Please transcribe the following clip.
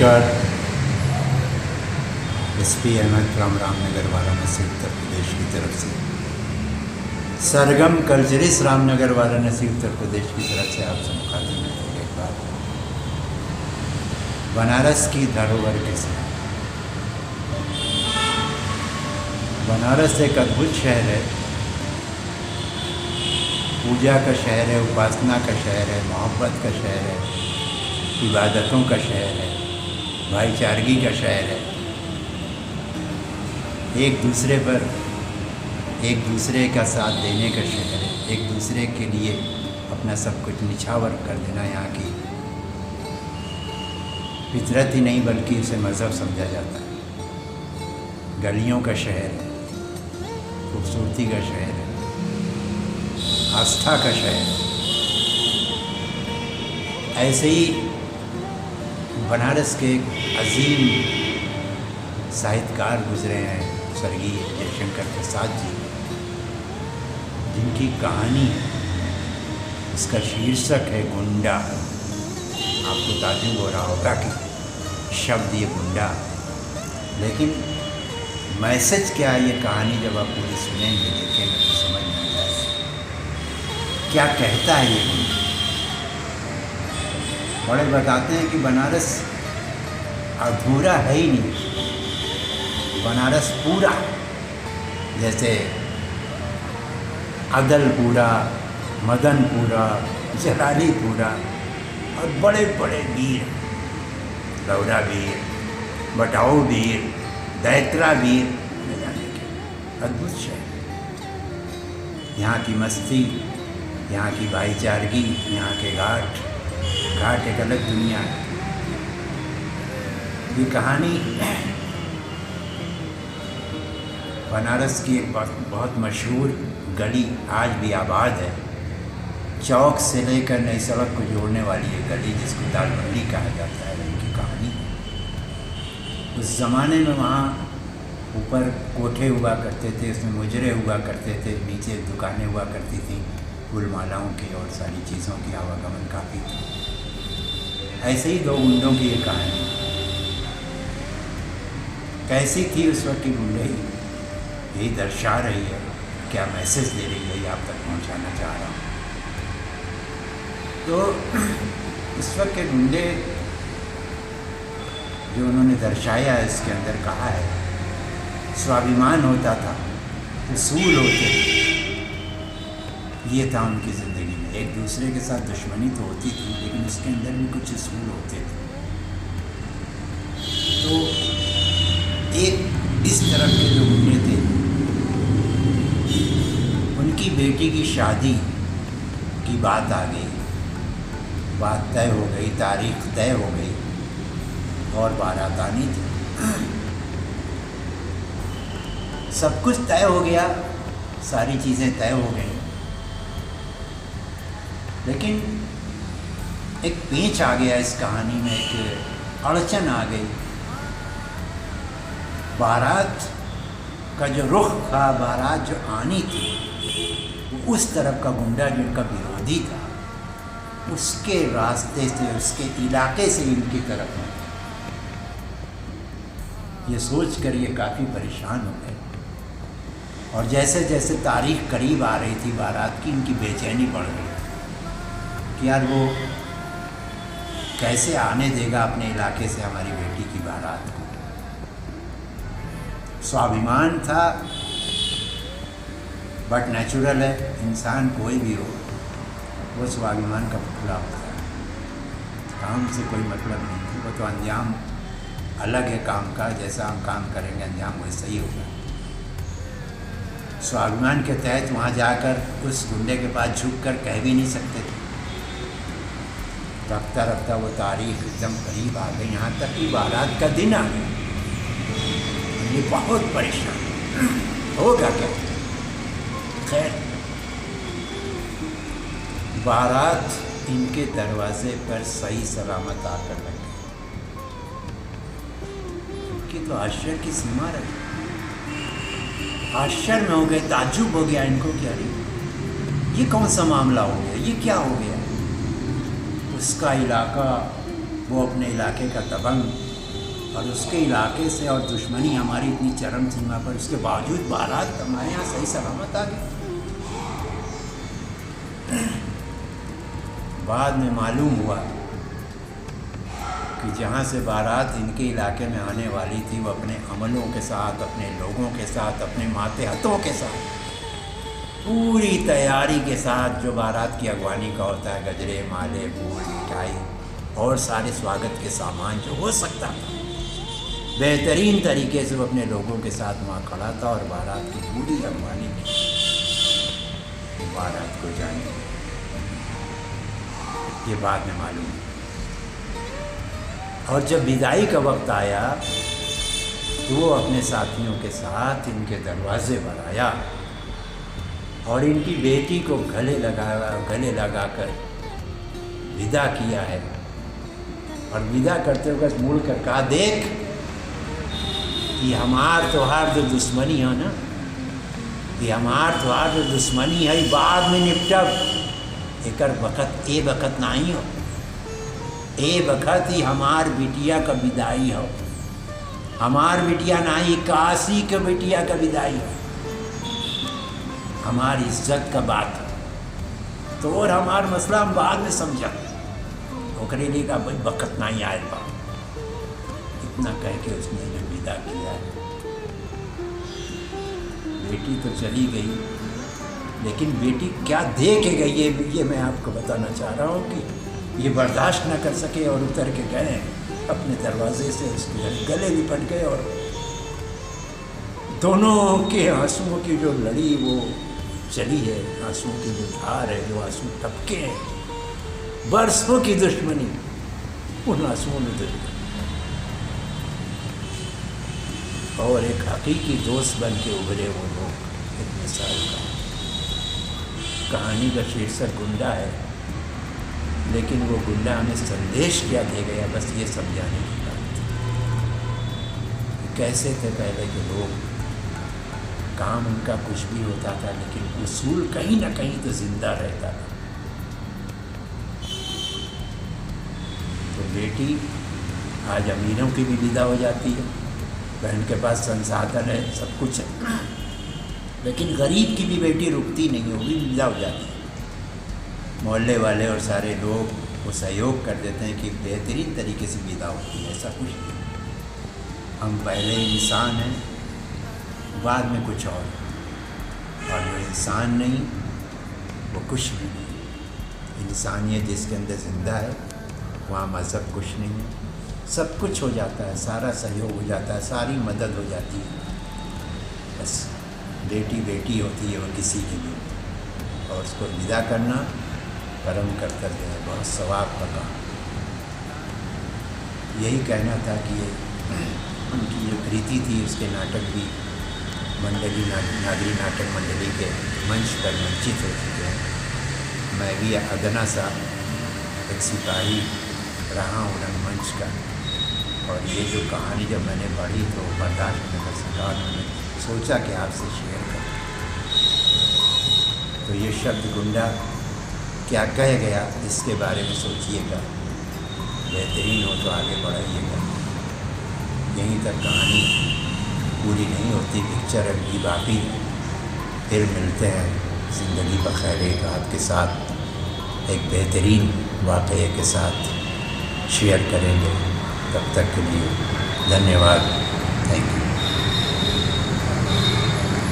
नमस्कार। SP Ahmad from Ramnagar Varanasi Uttar Pradesh की तरफ से। सरगम कल्चरिस्ट रामनगर वाराणसी उत्तर प्रदेश की तरफ से आप सब खाते हैं एक बार बनारस की धरोहर के साथ। बनारस एक अद्भुत शहर है, पूजा का शहर है, उपासना का शहर है, मोहब्बत का शहर है, इबादतों का शहर है, भाईचारगी का शहर है। एक दूसरे का साथ देने का शहर है, एक दूसरे के लिए अपना सब कुछ निछावर कर देना यहाँ की फितरत ही नहीं बल्कि उसे मज़हब समझा जाता है। गलियों का शहर है, खूबसूरती का शहर है, आस्था का शहर है। ऐसे ही बनारस के एक अजीम साहित्यकार गुजरे हैं, स्वर्गीय जयशंकर प्रसाद जी, जिनकी कहानी इसका शीर्षक है गुंडा। आपको ताज्जुब हो रहा होगा कि शब्द ये गुंडा, लेकिन मैसेज क्या है ये कहानी जब आप पूरी सुनेंगे, देखेंगे तो समझ में आ जाएगा क्या कहता है ये गुंडा। बड़े बताते हैं कि बनारस अधूरा है ही नहीं, बनारस पूरा, जैसे अदलपुरा, मदनपुरा, जलालीपुरा और बड़े बड़े वीर, लौरा वीर, बटाऊ वीर, दैत्रा वीर न जाने के अद्भुत शहर। यहाँ की मस्ती, यहाँ की भाईचारगी, यहाँ के घाट एक अलग दुनिया है। ये कहानी बनारस की एक बहुत मशहूर गली आज भी आबाद है, चौक से लेकर नई सड़क को जोड़ने वाली ये गली जिसको दालमंडी कहा जाता है, उनकी कहानी। उस ज़माने में वहाँ ऊपर कोठे हुआ करते थे, उसमें मुजरे हुआ करते थे, नीचे दुकानें हुआ करती थी, फूल मालाओं की और सारी चीज़ों की आवागमन काफ़ी थी। ऐसे ही दो गुंडों की एक कहानी। कैसी थी उस वक्त की गुंडई, यही दर्शा रही है, क्या मैसेज दे रही है, ये आप तक पहुंचाना चाह रहा हूँ। तो इस वक्त के गुंडे जो उन्होंने दर्शाया है, इसके अंदर कहा है स्वाभिमान होता था, उसूल होते थे, ये था उनकी ज़िंदगी में। एक दूसरे के साथ दुश्मनी तो होती थी, लेकिन उसके अंदर भी कुछ उसूल होते थे। तो एक इस तरह के जो गुंडे थे, उनकी बेटी की शादी की बात आ गई, बात तय हो गई, तारीख तय हो गई और बारात आनी थी। सब कुछ तय हो गया, सारी चीज़ें तय हो गई, लेकिन एक पेंच आ गया इस कहानी में, एक अड़चन आ गई। बारात का जो रुख था, बारात जो आनी थी, वो उस तरफ का गुंडा जिनका विरोधी था, उसके रास्ते से, उसके इलाके से इनकी तरफ में। ये सोचकर ये काफ़ी परेशान हो गए, और जैसे जैसे तारीख करीब आ रही थी बारात की, इनकी बेचैनी बढ़ गई कि यार वो कैसे आने देगा अपने इलाके से हमारी बेटी की बारात को। स्वाभिमान था, बट नेचुरल है, इंसान कोई भी हो वो स्वाभिमान का पुतला होता है। काम से कोई मतलब नहीं है, वो तो अंजाम अलग है काम का, जैसा हम काम करेंगे अंजाम वैसा ही होगा। स्वाभिमान के तहत वहाँ जाकर उस गुंडे के पास झुक कर कह भी नहीं सकते थे। रफ्ता रफ्ता वो तारीख एकदम करीब आ गई, यहाँ तक कि बारात का दिन आ गया। ये बहुत परेशान होगा क्या। खैर, बारात इनके दरवाजे पर सही सलामत आकर लग गई। इनकी तो आश्चर्य की सीमा रही, आश्चर्य में हो गए, ताज्जुब हो गया इनको, क्या ये कौन सा मामला हो गया, ये क्या हो गया। उसका इलाका, वो अपने इलाके का दबंग और उसके इलाके से और दुश्मनी हमारी इतनी चरम सीमा पर, उसके बावजूद बारात हमारे यहाँ सही सलामत आ गई। बाद में मालूम हुआ कि जहाँ से बारात इनके इलाके में आने वाली थी, वो अपने अमलों के साथ, अपने लोगों के साथ, अपने मातेहतों के साथ, पूरी तैयारी के साथ, जो बारात की अगवानी का होता है, गजरे, माले, फूल, मिठाई और सारे स्वागत के सामान जो हो सकता था, बेहतरीन तरीके से वो अपने लोगों के साथ वहाँ खड़ा था और बारात की पूरी अगवानी की, बारात को जाने ये बाद में मालूम। और जब विदाई का वक्त आया तो वो अपने साथियों के साथ इनके दरवाजे पर आया और इनकी बेटी को गले लगाकर विदा किया है। और विदा करते हुए मुड़ कर कहा, देख कि हमार तोहार जो दुश्मनी है ना, ये हमार तोहार जो दुश्मनी है बाद में निपटब, एकर वक़्त ए वक़्त नहीं हो, ए वक़्त ही हमार बिटिया का विदाई हो, हमार बिटिया नहीं, काशी के बिटिया का विदाई हो, हमारी इज्जत का बात है। तो और हमार मसला हम बाद में समझा, ओकरे लिए का भाई वक़्त नहीं आए बा। इतना कह के उसने विदा किया। बेटी तो चली गई, लेकिन बेटी क्या दे के गई है ये मैं आपको बताना चाह रहा हूँ कि ये बर्दाश्त न कर सके और उतर के गए अपने दरवाजे से, उसके गले लिपट गए और दोनों के आंसुओं की जो लड़ी वो चली है, आंसुओं की जो धार है, जो आंसू टपके हैं, बरसों की दुश्मनी उन आंसुओं में दुश्मनी और एक हकीकी दोस्त बन के उभरे वो लोग इतने साल का। कहानी का शीर्षक गुंडा है, लेकिन वो गुंडा हमें संदेश क्या दे गया, बस ये समझाने की बात थी। कैसे थे पहले के लोग, काम उनका कुछ भी होता था लेकिन उसूल कहीं ना कहीं तो जिंदा रहता था। तो बेटी आज अमीरों की भी विदा हो जाती है, बहन के पास संसाधन है, सब कुछ है, लेकिन गरीब की भी बेटी रुकती नहीं है, वो भी विदा हो जाती है। मोहल्ले वाले और सारे लोग वो सहयोग कर देते हैं कि बेहतरीन तरीके से विदा होती है। ऐसा कुछ नहीं, हम पहले इंसान हैं, बाद में कुछ और जो इंसान नहीं वो कुछ भी नहीं। इंसानियत जिसके अंदर ज़िंदा है वहाँ मज़हब कुछ नहीं है, सब कुछ हो जाता है, सारा सहयोग हो जाता है, सारी मदद हो जाती है। बस बेटी बेटी होती है वो किसी की भी, और उसको विदा करना परम कर्तव्य है, बहुत सवाब का काम। यही कहना था कि ये उनकी जो कृति थी उसके नाटक भी मंडली नागरी नाटक मंडली के मंच पर मंचित हो चुके हैं। मैं भी अदना सा एक सिपाही रहा हूँ रंगमंच का, और ये जो कहानी जब मैंने पढ़ी तो बर्दाश्त न कर सका, मैंने सोचा कि आपसे शेयर करूं। तो ये शब्द गुंडा क्या कह गया इसके बारे में सोचिएगा, बेहतरीन हो तो आगे बढ़ाइएगा। यहीं तक कहानी पूरी नहीं होती, पिक्चर अभी बाकी। फिर मिलते हैं ज़िंदगी बखैर एक आपके साथ एक बेहतरीन वाक़ये के साथ शेयर करेंगे। तब तक के लिए धन्यवाद, थैंक यू।